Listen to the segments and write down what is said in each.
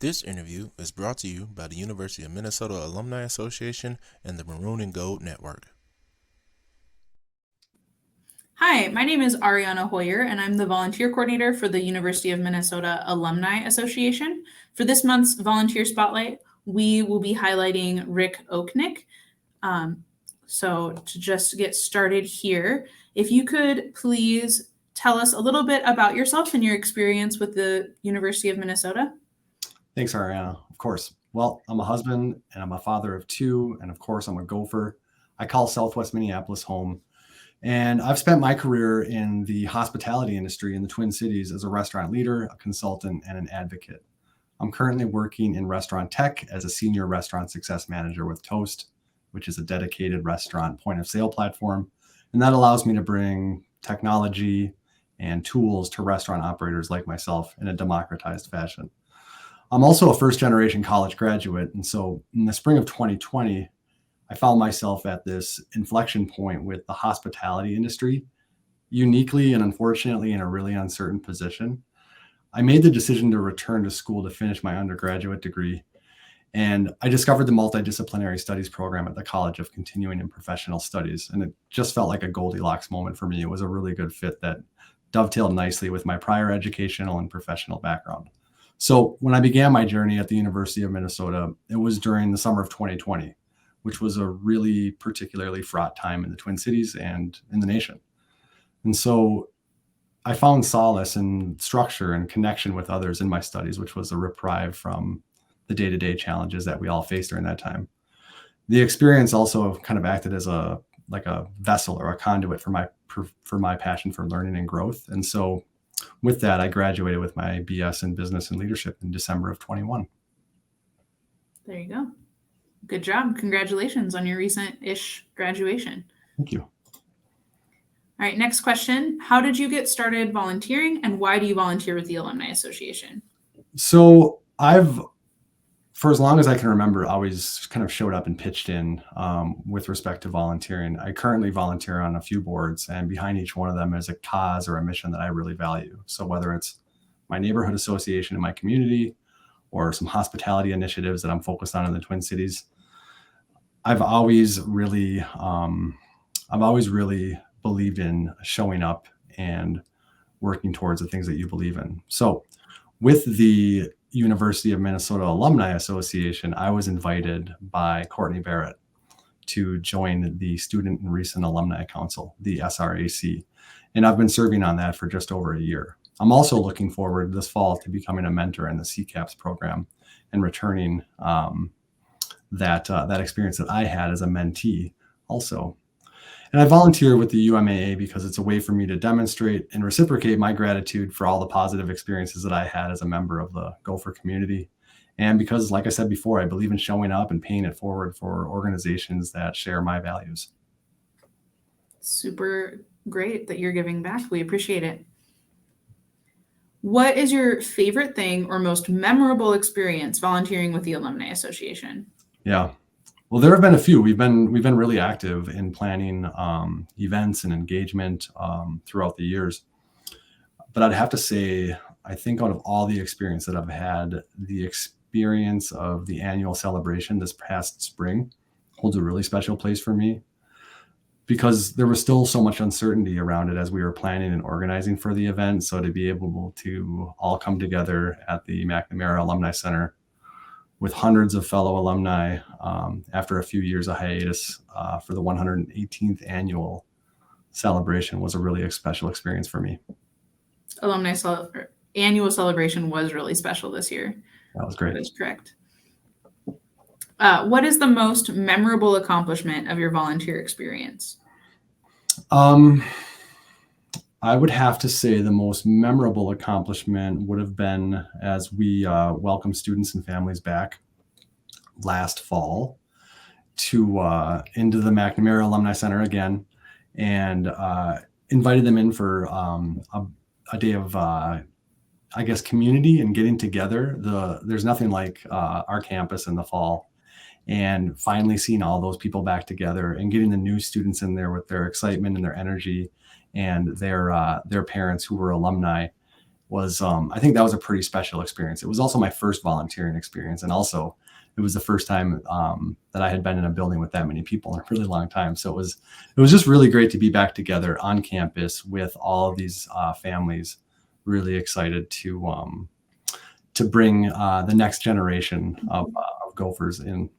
This interview is brought to you by the University of Minnesota Alumni Association and the Maroon and Gold Network. Hi, my name is Ariana Hoyer, and I'm the volunteer coordinator for the University of Minnesota Alumni Association. For this month's Volunteer Spotlight, we will be highlighting Rick Oknick. So to just get started here, if you could please tell us a little bit about yourself and your experience with the University of Minnesota. Thanks, Ariana. Of course. Well, I'm a husband and I'm a father of two. And of course, I'm a Gopher. I call Southwest Minneapolis home. And I've spent my career in the hospitality industry in the Twin Cities as a restaurant leader, a consultant, and an advocate. I'm currently working in restaurant tech as a senior restaurant success manager with Toast, which is a dedicated restaurant point of sale platform. And that allows me to bring technology and tools to restaurant operators like myself in a democratized fashion. I'm also a first generation college graduate. And so in the spring of 2020, I found myself at this inflection point with the hospitality industry, uniquely and unfortunately in a really uncertain position. I made the decision to return to school to finish my undergraduate degree. And I discovered the multidisciplinary studies program at the College of Continuing and Professional Studies. And it just felt like a Goldilocks moment for me. It was a really good fit that dovetailed nicely with my prior educational and professional background. So when I began my journey at the University of Minnesota, it was during the summer of 2020, which was a really particularly fraught time in the Twin Cities and in the nation. And so I found solace in structure and connection with others in my studies, which was a reprieve from the day-to-day challenges that we all faced during that time. The experience also kind of acted as a vessel or a conduit for my passion for learning and growth. And so with that, I graduated with my BS in Business and Leadership in December of 21. There you go. Good job. Congratulations on your recent-ish graduation. Thank you. All right, next question. How did you get started volunteering, and why do you volunteer with the Alumni Association? So for as long as I can remember, always kind of showed up and pitched in with respect to volunteering. I currently volunteer on a few boards, and behind each one of them is a cause or a mission that I really value. So whether it's my neighborhood association in my community or some hospitality initiatives that I'm focused on in the Twin Cities, I've always really believed in showing up and working towards the things that you believe in. So with the University of Minnesota Alumni Association, I was invited by Courtney Barrett to join the Student and Recent Alumni Council, the SRAC. And I've been serving on that for just over a year. I'm also looking forward this fall to becoming a mentor in the CCAPS program and returning that experience that I had as a mentee also. And I volunteer with the UMAA because it's a way for me to demonstrate and reciprocate my gratitude for all the positive experiences that I had as a member of the Gopher community. And because, like I said before, I believe in showing up and paying it forward for organizations that share my values. Super great that you're giving back. We appreciate it. What is your favorite thing or most memorable experience volunteering with the Alumni Association? Yeah. Well, there have been a few. We've been really active in planning events and engagement throughout the years. But I'd have to say, I think out of all the experience that I've had, the experience of the annual celebration this past spring holds a really special place for me, because there was still so much uncertainty around it as we were planning and organizing for the event. So to be able to all come together at the McNamara Alumni Center with hundreds of fellow alumni after a few years of hiatus for the 118th annual celebration was a really special experience for me. Annual celebration was really special this year. That was great. That is correct. What is the most memorable accomplishment of your volunteer experience? I would have to say the most memorable accomplishment would have been as we welcomed students and families back last fall to into the McNamara Alumni Center again, and invited them in for a day of community and getting together. There's nothing like our campus in the fall, and finally seeing all those people back together and getting the new students in there with their excitement and their energy and their parents who were alumni was, I think that was a pretty special experience. It was also my first volunteering experience. And also it was the first time that I had been in a building with that many people in a really long time. So it was just really great to be back together on campus with all of these families, really excited to bring the next generation of Gophers in.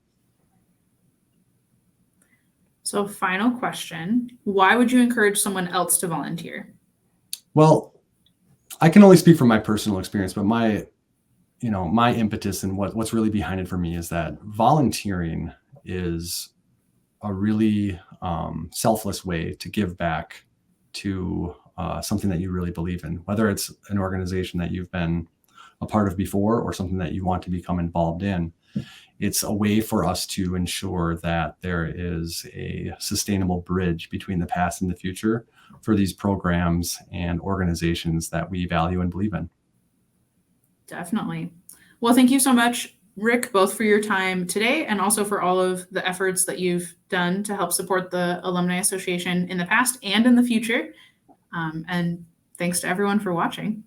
So final question, why would you encourage someone else to volunteer? Well, I can only speak from my personal experience, but my impetus and what's really behind it for me is that volunteering is a really selfless way to give back to something that you really believe in, whether it's an organization that you've been a part of before or something that you want to become involved in. It's a way for us to ensure that there is a sustainable bridge between the past and the future for these programs and organizations that we value and believe in. Definitely. Well, thank you so much, Rick, both for your time today and also for all of the efforts that you've done to help support the Alumni Association in the past and in the future. And thanks to everyone for watching.